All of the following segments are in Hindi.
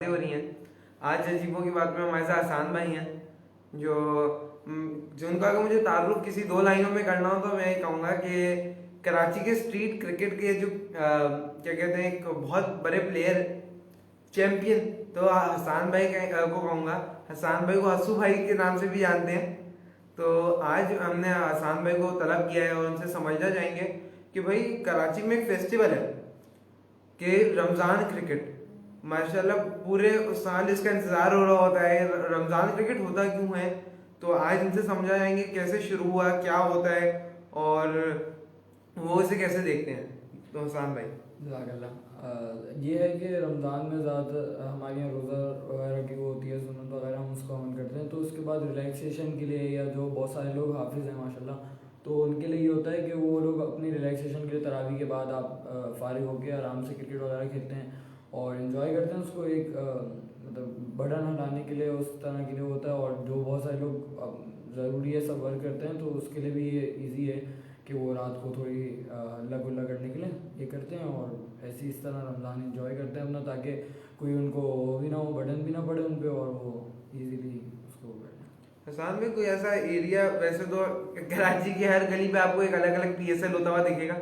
हो रही हैं। आज अजीबों की बात में हमारे साथ आसान भाई हैं जो जिनका अगर मुझे तारुफ किसी दो लाइनों में करना हो तो मैं ये कहूँगा कि कराची के स्ट्रीट क्रिकेट के जो क्या कहते हैं एक बहुत बड़े प्लेयर चैंपियन तो हसान भाई को कहूँगा। हसान भाई को हसू भाई के नाम से भी जानते हैं। तो आज हमने हसान भाई को तलब किया है और उनसे समझना चाहेंगे कि भाई कराची में एक फेस्टिवल है कि रमज़ान क्रिकेट माशाल्लाह पूरे साल इसका इंतज़ार हो रहा होता है। रमज़ान क्रिकेट होता क्यों है, तो आज इनसे समझा जाएंगे कैसे शुरू हुआ, क्या होता है और वो इसे कैसे देखते हैं। तो हसान भाई ये है कि रमज़ान में ज़्यादातर हमारे यहाँ रोज़ा वगैरह की वो होती है, सुन्नत वगैरह हम उसको अमल करते हैं। तो उसके बाद रिलैक्सेशन के लिए या जो बहुत सारे लोग हाफिज़ हैं माशाल्लाह, तो उनके लिए ये होता है कि वो लोग अपनी रिलैक्सेशन के लिए तरावी के बाद आप फ़ारिग होकर आराम से क्रिकेट वगैरह खेलते हैं और इन्जॉय करते हैं उसको। एक मतलब बर्डन हटाने के लिए उस तरह के लिए होता है। और जो बहुत सारे लोग ज़रूरी है सब वर्क करते हैं, तो उसके लिए भी ये ईजी है कि वो रात को थोड़ी हल्ला गुल्ला करने के लिए ये करते हैं और ऐसे इस तरह रमज़ान इंजॉय करते हैं अपना, ताकि कोई उनको वो भी ना हो, बर्डन भी ना पड़े उन पर और वो इजीली उसको करें। हसान में कोई ऐसा एरिया, वैसे तो कराची की हर गली पे आपको एक अलग अलग पीएसएल होता हुआ दिखेगा,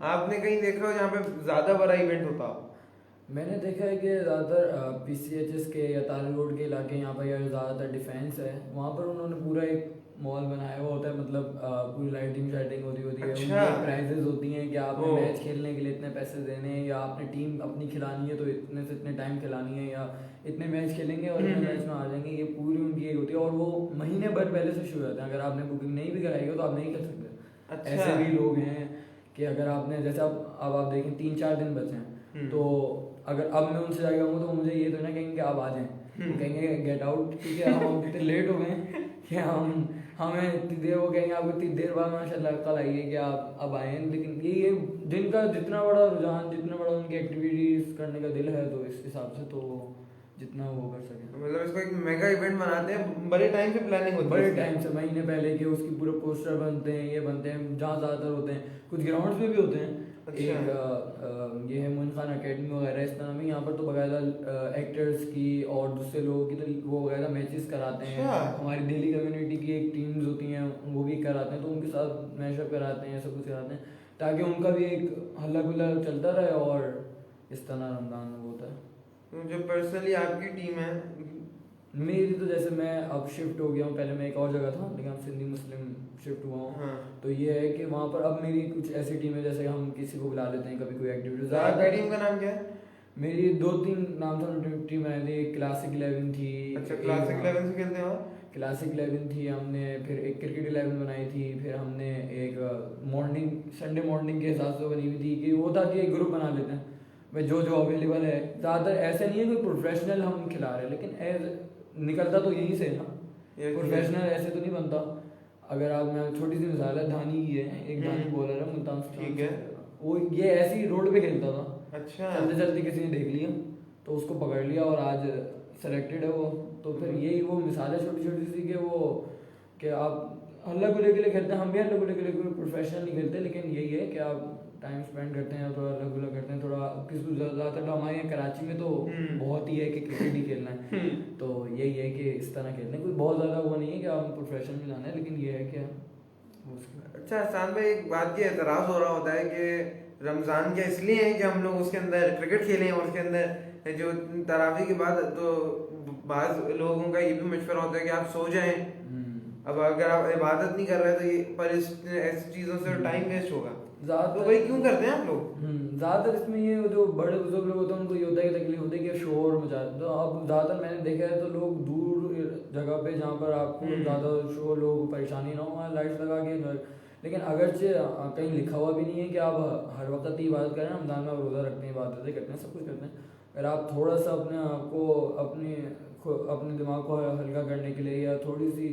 आपने कहीं देखा हो जहाँ पे ज़्यादा बड़ा इवेंट होता हो? मैंने देखा है कि ज़्यादातर PCHS के या ताल रोड के इलाके यहाँ पर या ज़्यादातर डिफेंस है, वहाँ पर उन्होंने पूरा एक मॉल बनाया हुआ होता है। मतलब पूरी लाइटिंग शाइटिंग होती है। अच्छा। उनकी प्राइजेज होती हैं कि आपने ओ। मैच खेलने के लिए इतने पैसे देने हैं, या आपने टीम अपनी खिलानी है तो इतने से इतने टाइम खिलानी है, या इतने मैच खेलेंगे और इतने मैच में आ जाएंगे। ये पूरी उनकी एक होती है और वो महीने भर पहले से शुरू होता है। अगर आपने बुकिंग नहीं भी कराई हो तो आप नहीं कर सकते। अच्छा। ऐसे भी लोग हैं कि अगर आपने जैसे अब आप देखें 3-4 दिन बचे हैं, तो अगर अब मैं उनसे जाके कहूँगा तो मुझे ये तो ना कहेंगे कि आप आ जाएं, वो कहेंगे गेट आउट, क्योंकि हम इतने लेट हो गए कि हमें इतनी देर, वो कहेंगे आपको इतनी देर बाद माशाल्लाह कल आइए कि आप अब आए। लेकिन ये जिनका जितना बड़ा रुझान, जितना बड़ा उनकी एक्टिविटीज़ करने का दिल है, तो इस हिसाब से तो जितना वो कर सकें। मतलब इसको एक मेगा इवेंट बनाते हैं, बड़े टाइम से प्लानिंग होती है, बड़े टाइम से महीने पहले के उसकी पूरे पोस्टर बनते हैं, ये बनते हैं। जहाँ ज़्यादातर होते हैं कुछ ग्राउंड्स में भी होते हैं। अच्छा। एक ये है मोइन खान अकेडमी वगैरह इस तरह में, यहाँ पर तो बाकायदा एक्टर्स की और दूसरे लोगों की तो वो वगैरह मैचेस कराते हैं। अच्छा। हमारी दिल्ली कम्युनिटी की एक टीम्स होती हैं वो भी कराते हैं, तो उनके साथ मैशअप कराते हैं, सब कुछ कराते हैं ताकि उनका भी एक हल्ला गुल्ला चलता रहे और इस तरह रमज़ान होता है। जो पर्सनली आपकी टीम है? मेरी तो जैसे मैं अब शिफ्ट हो गया हूँ, पहले मैं एक और जगह था लेकिन अब सिंधी मुस्लिम शिफ्ट हुआ हूँ। हाँ। तो ये है कि वहाँ पर अब मेरी कुछ ऐसी टीम है, जैसे हम किसी को बुला लेते हैं कभी कोई एक्टिविटी। आपकी टीम का नाम क्या है? मेरी 2-3 नाम था टीम बनाई थी। एक क्लासिक 11 थी। अच्छा, क्लासिक 11 से खेलते हो? क्लासिक 11 थी हमने, फिर एक क्रिकेट 11 बनाई थी, फिर हमने एक मॉर्निंग संडे मॉर्निंग के हिसाब से बनी हुई थी कि वो था कि एक ग्रुप बना लेते हैं भाई जो जो अवेलेबल है। ज़्यादातर ऐसा नहीं है कोई प्रोफेशनल हम खिला रहे हैं, लेकिन एज निकलता तो यहीं से ना, प्रोफेशनल ऐसे तो नहीं बनता। अगर आप, मैं छोटी सी मिसाल है, धानी की है, एक धानी बॉलर है मुल्तान, ठीक है। वो ये ऐसी रोड पे खेलता था। अच्छा। चलते चलते किसी ने देख लिया तो उसको पकड़ लिया और आज सेलेक्टेड है वो। तो फिर यही वो मिसाल है छोटी छोटी सी कि आप हल्ला गुल्ले के लिए खेलते हैं। हम भी हल्ला गुल्ले के लिए कोई प्रोफेशनल नहीं खेलते, लेकिन यही है कि आप टाइम स्पेंड करते हैं, थोड़ा हल्ला गुल्ला करते हैं, थोड़ा किसी ज़्यादातर हमारे यहाँ कराची में तो बहुत ही है कि क्रिकेट ही खेलना है। तो यही है कि इस तरह खेलना है, कोई बहुत ज़्यादा वो नहीं है कि आप प्रोफेशनल में जाना है, लेकिन ये है कि अच्छा हसान भाई, एक बात की एतराज़ हो रहा होता है कि रमज़ान क्या इसलिए है कि हम लोग उसके अंदर क्रिकेट खेलें और उसके अंदर जो तरावी के बाद तो बाज़ लोगों का ये भी मशवरा होता है कि आप सो जाएं। अब अगर आप इबादत नहीं कर रहे तो ये पर ऐसी चीज़ों से टाइम वेस्ट होगा। तो भाई क्यों करते हैं आप लोग? ज़्यादातर इसमें ये जो बड़े बुजुर्ग लोग होते हैं उनको ये होता है कि तकलीफ होती है कि शोर मचा। तो अब ज़्यादातर मैंने देखा है तो लोग दूर जगह पे जहाँ पर आपको ज़्यादा शोर, लोग परेशानी ना हो, वहाँ लाइट्स लगा के। लेकिन अगरचे कहीं लिखा हुआ भी नहीं है कि आप हर वक्त ही इबादत करें। रमज़ान में आप रोज़ा रखते हैं, इबादतें करते हैं, सब कुछ करते हैं। अगर आप थोड़ा सा अपने आप को अपने दिमाग को हल्का करने के लिए या थोड़ी सी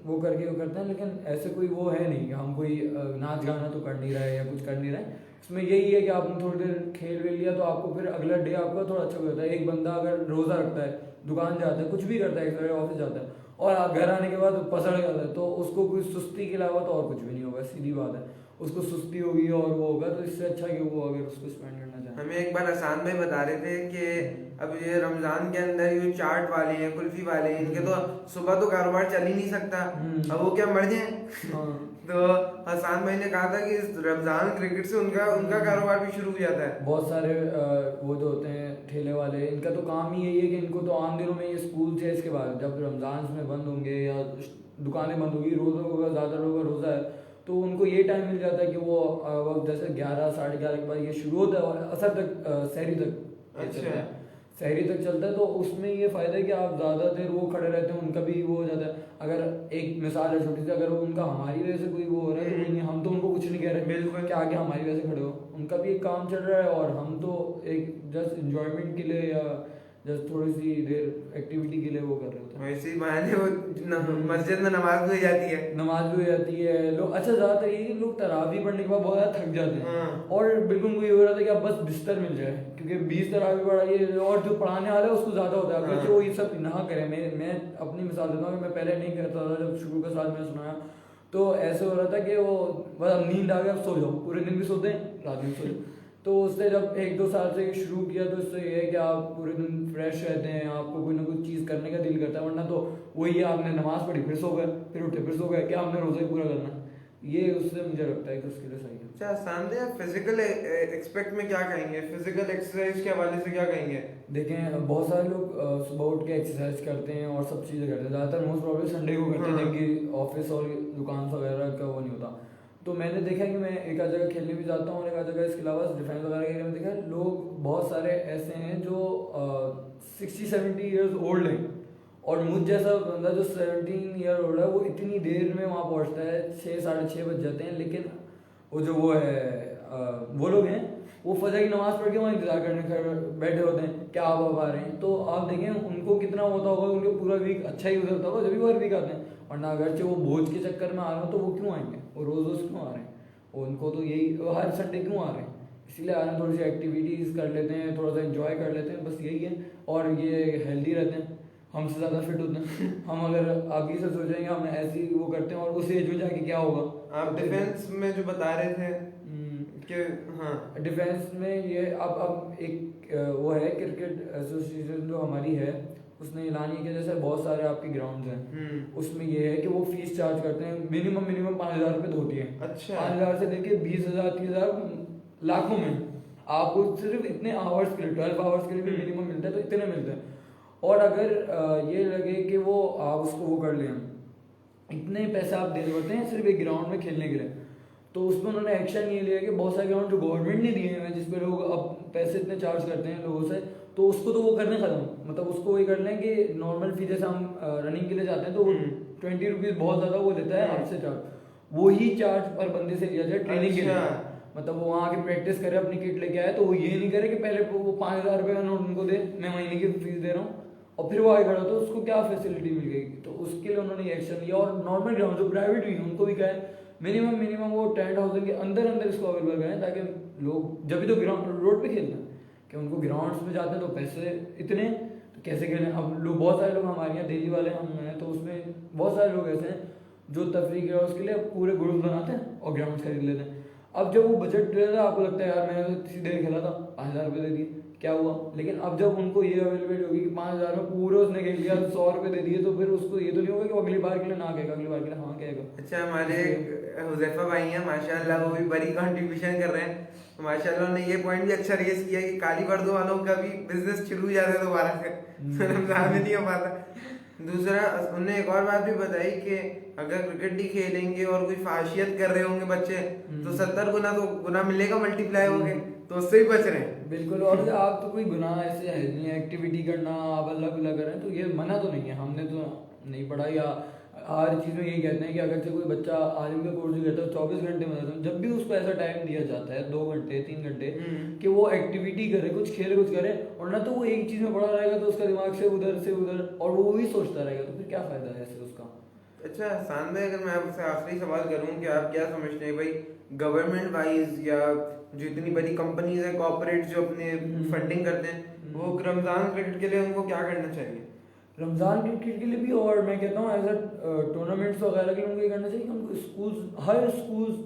वो करके वो करते हैं, लेकिन ऐसे कोई वो है नहीं कि हम कोई नाच गाना तो कर नहीं रहे या कुछ कर नहीं रहे। इसमें यही है कि आपने थोड़ी देर खेल वेल लिया तो आपको फिर अगला डे आपका थोड़ा अच्छा होता है। एक बंदा अगर रोज़ा रखता है, दुकान जाता है, कुछ भी करता है, ऑफिस जाता है और घर आने के बाद पसड़ जाता है, तो उसको कोई सुस्ती के अलावा तो और कुछ भी नहीं होगा, सीधी बात है। उसको सुस्ती होगी और वो होगा, तो इससे अच्छा कि वो अगर उसको स्पेंड करना चाहे। हमें एक बार हसान भाई बता रहे थे कि अब ये रमजान के अंदर ये चाट वाले हैं, कुल्फी वाले हैं, इनके तो सुबह तो कारोबार चल ही नहीं सकता, अब वो क्या मर जाए। हाँ तो हसान भाई ने कहा था कि इस रमजान क्रिकेट से उनका उनका कारोबार भी शुरू हो जाता है। बहुत सारे वो जो होते हैं ठेले वाले, इनका तो काम ही यही है कि इनको तो आम दिनों में ये स्कूल से इसके बाद जब रमजान में बंद होंगे या दुकानें बंद होगी, रोज़ों का ज़्यादा लोगों का रोज़ा है, तो उनको ये टाइम मिल जाता है कि वो वक्त जैसे 11 साढ़े 11 के बाद ये शुरू होता है और असर तक सहरी तक ये चलता है, सहरी तक चलता है। तो उसमें ये फ़ायदा है कि आप ज़्यादा देर वो खड़े रहते हैं, उनका भी वो हो जाता है। अगर एक मिसाल है छोटी सी, अगर वो उनका हमारी वजह से कोई वो हो रहा है तो कोई नहीं, हम तो उनको कुछ नहीं कह रहे बिल्कुल कि आगे हमारी वजह से खड़े हो, उनका भी एक काम चल रहा है और हम तो एक जस्ट इंजॉयमेंट के लिए या जस्ट थोड़ी सी देर एक्टिविटी के लिए वो कर रहे होते हैं। वैसे ही बहाने वो मस्जिद में नमाज भी हो जाती है, नमाज भी हो जाती है लोग। अच्छा ज़्यादातर ये कि लोग तरावी पढ़ने के बाद बहुत ज़्यादा थक जाते हैं और बिल्कुल मुझे हो रहा था कि अब बस बिस्तर मिल जाए, क्योंकि 20 तरावी पढ़ाइए और जो पढ़ाने वाला है उसको ज़्यादा होता है, अगर वो ये सब ना करें। मैं अपनी मिसाल देता हूँ कि मैं पहले नहीं करता था, जब शुरू के साथ मैंने सुनाया तो ऐसे हो रहा था कि वो बस अब नींद आ गया, अब सो जाओ, पूरे दिन भी सोते हैं रात में सो जाओ। तो उससे जब 1-2 साल से शुरू किया तो इससे ये है कि आप पूरे दिन फ्रेश रहते हैं, आपको कोई ना कोई चीज़ करने का दिल करता है, वरना तो वही है आपने नमाज पढ़ी फिर सो गए, फिर उठे फिर सो गए, क्या हमने रोज़ा ही पूरा करना। ये उससे मुझे लगता है कि उसके लिए सही है। अच्छा सांदे, फिजिकल एक्सपेक्ट में क्या कहेंगे, फिजिकल एक्सरसाइज के हवाले से क्या कहेंगे? देखें बहुत सारे लोग सुबह उठ के एक्सरसाइज करते हैं और सब चीज़ें करते हैं, ज़्यादातर मोस्ट प्रॉब्लम संडे को करते हैं जिनकी ऑफिस और दुकान वगैरह का वो नहीं होता। तो मैंने देखा कि मैं एक आध जगह खेलने भी जाता हूँ और एक आध जगह इसके अलावा डिफेंस वगैरह के एरिया में देखा है लोग बहुत सारे ऐसे हैं जो 60-70 ईयर्स ओल्ड हैं और मुझ जैसा बंदा जो 17 ईयर ओल्ड है वो इतनी देर में वहाँ पहुँचता है, 6-6:30 बज जाते हैं। लेकिन वो जो वो है वो लोग हैं वो फजर की नमाज़ पढ़ के वहाँ इंतजार करने बैठे होते हैं क्या आप आ रहे हैं। तो आप देखें उनको कितना होता होगा, उनको पूरा वीक अच्छा ही गुजरता होगा जब भी वो हर वीक आते हैं, वरना अगरचे वो बोझ के चक्कर में आ रहे हो तो वो क्यों आएंगे, वो रोज़ रोज़ क्यों आ रहे हैं, उनको तो यही हर संडे क्यों आ रहे हैं, इसीलिए आ रहे हैं। थोड़ी सी एक्टिविटीज़ कर लेते हैं, थोड़ा सा एंजॉय कर लेते हैं, बस यही है। और ये हेल्दी रहते हैं, हमसे ज़्यादा फिट होते हैं। हम अगर आगे से सोचेंगे हम ऐसे ही वो करते हैं और उस एज में जाके क्या होगा। आप डिफेंस में जो बता रहे थे कि हाँ डिफेंस में ये अब एक वो है क्रिकेट एसोसिएशन जो हमारी है, उसने ऐलान किया जैसे बहुत सारे आपके ग्राउंड्स हैं उसमें ये है कि वो फीस चार्ज करते हैं, मिनिमम 5,000 रुपये तो होती है। अच्छा 5,000 से लेके 20,000 30,000 लाखों में आपको सिर्फ इतने आवर्स के लिए 12 आवर्स के लिए भी मिनिमम मिलता है, तो इतने मिलते हैं। और अगर ये लगे कि वो आप उसको वो कर लें, इतने पैसे आप दे देते हैं सिर्फ एक ग्राउंड में खेलने के लिए, तो उसमें उन्होंने एक्शन ये लिया कि बहुत सारे ग्राउंड जो गवर्नमेंट ने दिए हैं जिसपे लोग अब पैसे इतने चार्ज करते हैं लोगों से, तो उसको तो वो करने खत्म, मतलब उसको ये कर लें कि नॉर्मल फी जैसे हम रनिंग के लिए जाते हैं तो वो 20 रुपीज़ बहुत ज़्यादा वो लेता है आपसे चार्ज, वही चार्ज पर बंदे से लिया जाए ट्रेनिंग के लिए। मतलब वो वहाँ आके प्रैक्टिस करे, अपनी किट लेके आए, तो वो ये नहीं करे कि पहले वो 5,000 रुपये का नोट उनको दे, मैं महीने की फीस दे रहा हूँ और फिर वो आगे खड़ा, तो उसको क्या फैसिलिटी मिल गई। तो उसके लिए उन्होंने एक्शन लिया और नॉर्मल ग्राउंड जो प्राइवेट भी हैं उनको भी कहा है मिनिमम वो 10,000 के अंदर इसको अवेलेबल करें, ताकि लोग जब भी तो ग्राउंड रोड पे खेलना कि उनको ग्राउंड्स में जाते हैं तो पैसे इतने तो कैसे खेलें। अब लोग बहुत सारे लोग हमारे यहाँ दिल्ली वाले हम हैं, तो उसमें बहुत सारे लोग ऐसे हैं जो तफरी ग्राउंड्स के लिए पूरे ग्रुप बनाते हैं और ग्राउंड खरीद लेते हैं। अब जब वो बजट रहता है आपको लगता है यार मैंने तो इसी देर खेला था 5,000 रुपये दे दिए क्या हुआ, लेकिन अब जब उनको ये अवेलेबिलिटी होगी कि 5,000 में पूरे उसने खेल लिया 100 रुपये दे दिए, तो फिर उसको ये तो नहीं होगा कि वो अगली बार के लिए ना कहेगा, अगली बार के लिए हाँ कहेगा। अच्छा हमारे हुज़ैफा भाई हैं माशाल्लाह, वो भी बड़ी कंट्रीब्यूशन कर रहे हैं माशाल्लाह। उन्होंने ये पॉइंट भी अच्छा रेस किया कि काली पर्दों वालों का भी बिजनेस शुरू हो जाता है दोबारा से, रमजान में नहीं हो पाता। दूसरा उन्होंने एक और बात भी बताई कि अगर क्रिकेट नहीं खेलेंगे और कोई फाशियत कर रहे होंगे बच्चे तो 70 गुना तो गुना मिलेगा, मल्टीप्लाई होंगे, तो उससे भी बच रहे हैं। बिल्कुल। और आप तो कोई गुनाह ऐसे है नहीं, एक्टिविटी करना आप अल्लाह गुल्ला करें तो ये मना तो नहीं है, हमने तो नहीं पढ़ा। या हर चीज़ में यही कहते हैं कि अगर से कोई बच्चा आलिम का कोर्स भी करता है 24 घंटे में, जब भी उसको ऐसा टाइम दिया जाता है 2 घंटे 3 घंटे कि वो एक्टिविटी करे, कुछ खेले कुछ करे, और ना तो वो एक चीज़ में पड़ा रहेगा तो उसका दिमाग से उधर और वो वही सोचता रहेगा, तो फिर क्या फ़ायदा है ऐसे उसका। अच्छा शान भाई, अगर मैं आपसे आखिरी सवाल करूं कि आप क्या समझते हैं भाई गवर्नमेंट वाइज या जो इतनी बड़ी कंपनीज है कॉर्पोरेट जो अपने फंडिंग करते हैं वो रमजान क्रिकेट के लिए उनको क्या करना चाहिए? रमज़ान क्रिकेट के लिए भी, और मैं कहता हूँ एज अ टूर्नामेंट्स वगैरह के लिए उनको ये करना चाहिए कि उनको स्कूल्स, हर स्कूल्स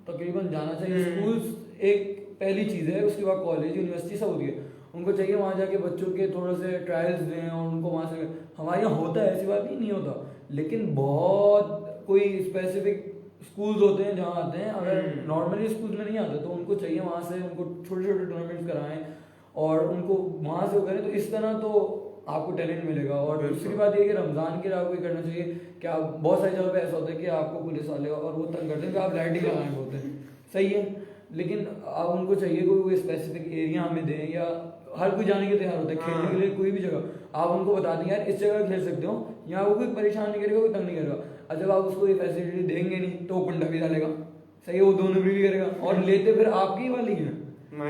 तकरीबन जाना चाहिए। हम्म। स्कूल्स एक पहली चीज़ है, उसके बाद कॉलेज यूनिवर्सिटी सब होती है। उनको चाहिए वहाँ जाके बच्चों के थोड़े से ट्रायल्स दें और उनको वहाँ से, हमारे यहाँ होता है ऐसी बात नहीं होता, लेकिन बहुत कोई स्पेसिफिक स्कूल्स होते हैं जहाँ आते हैं, अगर नॉर्मली स्कूल में नहीं आते तो उनको चाहिए वहाँ से उनको छोटे छोटे टूर्नामेंट्स कराएं और उनको वहाँ से वो करें, तो इस तरह तो आपको टैलेंट मिलेगा। और दूसरी बात ये है कि रमज़ान के लिए आपको ये करना चाहिए कि आप, बहुत सारी जगह पे ऐसा होता है कि आपको पुलिस वाले और वो तंग करते हैं कि आप लाइटिंग लगाएं बोलते हैं, सही है, लेकिन आप उनको चाहिए कोई स्पेसिफिक एरिया हमें दें, या हर कोई जाने के तैयार होता है खेलने के लिए कोई भी जगह, आप उनको बता दें यार इस जगह खेल सकते हो, यहाँ वो कोई परेशान नहीं करेगा, कोई तंग नहीं करेगा। और जब आप उसको ये फैसिलिटी देंगे नहीं तो वो कुंडा भी डालेगा, सही है, वो दोनों भी करेगा, और लेते फिर आपकी ही वाली है,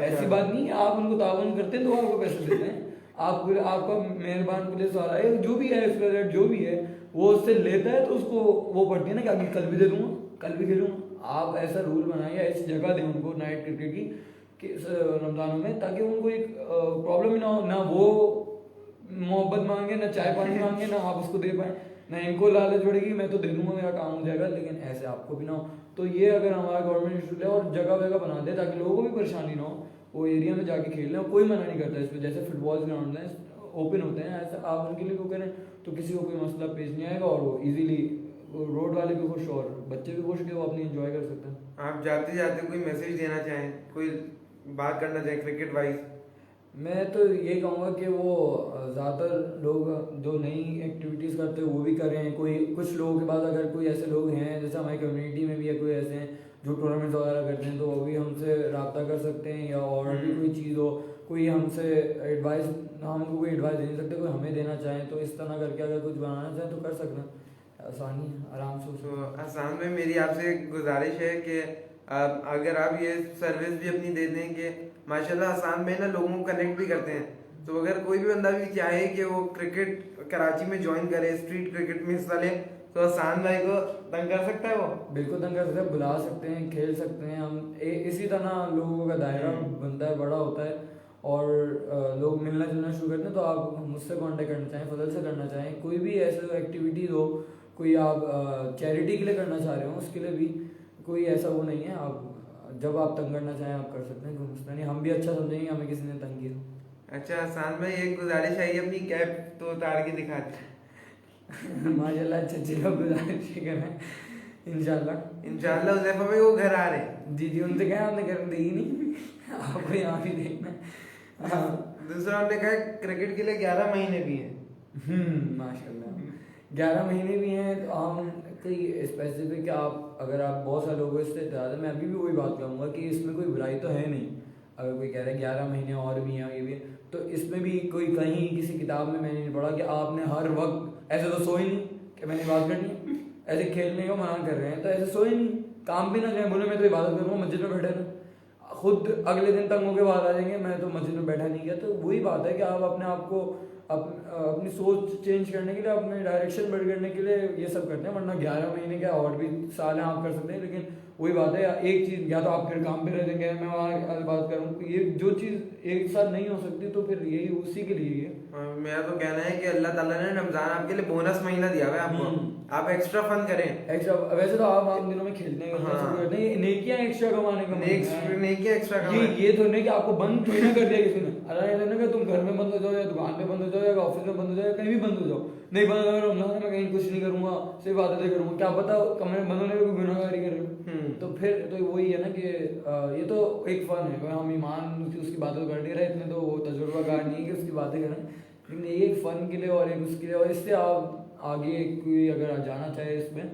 ऐसी बात नहीं है। आप उनको तावन करते हैं तो आपको पैसे देते हैं, आप आपका मेहरबान पुलिस वाला है जो भी है, जो भी है वो उससे लेता है तो उसको वो पड़ती है ना कि आगे कल भी दे दूंगा, कल भी खेलूंगा। आप ऐसा रूल बनाइए, ऐसी जगह दें उनको नाइट क्रिकेट की कि रमजानों में, ताकि उनको एक प्रॉब्लम ही ना हो, ना वो मोहब्बत मांगे, ना चाय पानी मांगे, ना आप उसको दे पाए, ना इनको लालच बढ़ेगी मैं तो दे दूंगा मेरा काम हो जाएगा, लेकिन ऐसे आपको भी ना हो। तो ये अगर हमारा गवर्नमेंट इशू है और जगह जगह बना दे ताकि लोगों को भी परेशानी ना हो, वो एरिया में जाके खेल लें, कोई मना नहीं करता इसमें, जैसे फुटबॉल ग्राउंड है ओपन होते हैं, ऐसा आप उनके लिए वो करें तो किसी को कोई मसला पेश नहीं आएगा, और वो इजीली रोड वाले भी खुश और बच्चे भी खुश के वो अपनी एंजॉय कर सकते हैं। आप जाते जाते कोई मैसेज देना चाहें, कोई बात करना चाहें क्रिकेट वाइज? मैं तो ये कहूँगा कि वो ज़्यादातर लोग जो नई एक्टिविटीज़ करते हैं वो भी कर रहे हैं, कोई कुछ लोगों के पास अगर कोई ऐसे लोग हैं जैसे हमारी कम्युनिटी में भी है कोई ऐसे हैं जो टूर्नामेंट्स वगैरह करते हैं, तो वो भी हमसे रब्ता कर सकते हैं, या और भी कोई चीज़ हो, कोई हमसे एडवाइस, हम उनको कोई एडवाइस दे नहीं सकते, कोई हमें देना चाहें तो इस तरह करके अगर कुछ बनाना चाहें तो कर सकते हैं, आसानी है, आराम से। तो आसान में मेरी आपसे गुजारिश है कि अगर आप ये सर्विस भी अपनी दे दें कि माशाल्लाह आसान में ना लोगों को कनेक्ट भी करते हैं, तो अगर कोई भी बंदा भी चाहे कि वो क्रिकेट कराची में ज्वाइन करे, स्ट्रीट क्रिकेट में हिस्सा ले, तो आसान भाई को तंग कर सकता है वो? बिल्कुल तंग कर सकते हैं, बुला सकते हैं, खेल सकते हैं हम, इसी तरह लोगों का दायरा बनता है, बड़ा होता है, और लोग मिलना जुलना शुरू करते हैं। तो आप मुझसे कांटेक्ट करना चाहें, फजल से करना चाहें, कोई भी ऐसे एक्टिविटीज़ हो, कोई आप चैरिटी के लिए करना चाह रहे हो उसके लिए भी कोई ऐसा वो नहीं है, आप जब आप तंग करना चाहें आप कर सकते हैं, कोई मसला नहीं, हम भी अच्छा समझेंगे हमें किसी ने तंग किया। अच्छा आसान भाई, एक गुजारिश आई अपनी कैप तो उतार के दिखा दे। माशाल्लाह अच्छी लोग गुजारिश करें इंशाल्लाह। हुज़ैफा भाई वो घर आ रहे हैं। जी जी, उनसे कहा हमने कर दी नहीं आपको यहाँ भी देखना। हाँ, दूसरा उन्होंने कहा क्रिकेट के लिए 11 महीने भी हैं। माशाल्लाह 11 महीने भी हैं, तो हम कोई स्पेसिफिक, आप अगर आप बहुत सारे लोगों से ज़्यादा, मैं अभी भी वही बात कहूँगा कि इसमें कोई बुराई तो है नहीं, अगर कोई कह रहा है 11 महीने और भी हैं ये भी, तो इसमें भी कोई कहीं किसी किताब में मैंने नहीं पढ़ा कि आपने हर वक्त ऐसे तो सोई नहीं कि मैंने बात करनी है, ऐसे खेलने को मना कर रहे हैं तो ऐसे सोए नहीं, काम भी ना जाए, बोले मैं तो इबादत करूँगा मस्जिद में बैठे ना, खुद अगले दिन तंग होकर बाहर आ जाएंगे मैं तो मस्जिद में बैठा नहीं गया। तो वही बात है कि आप अपने आप को अपनी सोच चेंज करने के लिए, अपने डायरेक्शन बढ़ करने के लिए ये सब करते हैं, वरना 11 महीने क्या और भी साल हैं आप कर सकते हैं, लेकिन वही बात है एक चीज़, या तो आप फिर काम पे रह देंगे, मैं वहाँ बात करूँ, ये जो चीज़ एक साथ नहीं हो सकती तो फिर यही उसी के लिए है। मेरा तो कहना है कि अल्लाह ताला ने रमजान आपके लिए बोनस महीना दिया हुआ है आपको, आप एक्स्ट्रा फन करें। एक्स्ट्रा, वैसे तो आप आम दिनों में खेलने का शुरू करते हैं, नेकियां एक्स्ट्रा कमाने का नेकियां एक्स्ट्रा कमाएं। ये तो नहीं कि आपको बंद थोड़ी ना कर दिया किसी ने, अरे ये नहीं कि तुम घर में बंद हो जाओ या दुकान पे बंद हो जाओ या ऑफिस में बंद हो जाओ, कहीं भी बंद हो जाओ, नहीं बंद हो रमजान में कहीं कुछ नहीं करूंगा, सिर्फ इबादतें करूंगा, क्या पता कमरे में बंद होने में गुनाहगारी कर रहे हो। तो फिर तो वही है ना कि ये तो एक फन है, हम ईमान उसकी बातें कर नहीं रहे, इतने तो वो तजुर्बाकार नहीं है कि उसकी बातें करें, लेकिन ये एक फन के लिए और एक उसके लिए, और इससे आप आगे कोई अगर जाना चाहे इसमें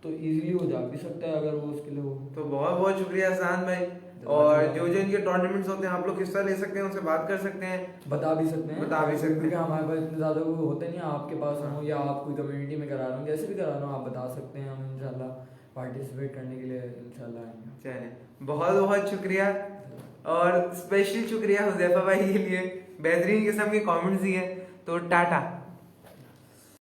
तो इजीली वो जा भी सकता है अगर वो उसके लिए हो। तो बहुत बहुत शुक्रिया आसान भाई, और जो जो इनके टूर्नामेंट्स होते हैं आप लोग हिस्सा ले सकते हैं, उनसे बात कर सकते हैं, बता भी सकते हैं क्योंकि हमारे पास इतने ज़्यादा वो होते नहीं, आपके पास हो या आप कोई कम्युनिटी में करा रहे हो, जैसे भी करा रहे हो आप बता सकते हैं, हम इंशाल्लाह पार्टिसिपेट करने के लिए इंशाल्लाह आएंगे। चलिए बहुत बहुत शुक्रिया, और स्पेशल शुक्रिया हुज़ैफा भाई के लिए, बेहतरीन किस्म के कमेंट्स दिए, तो टाटा।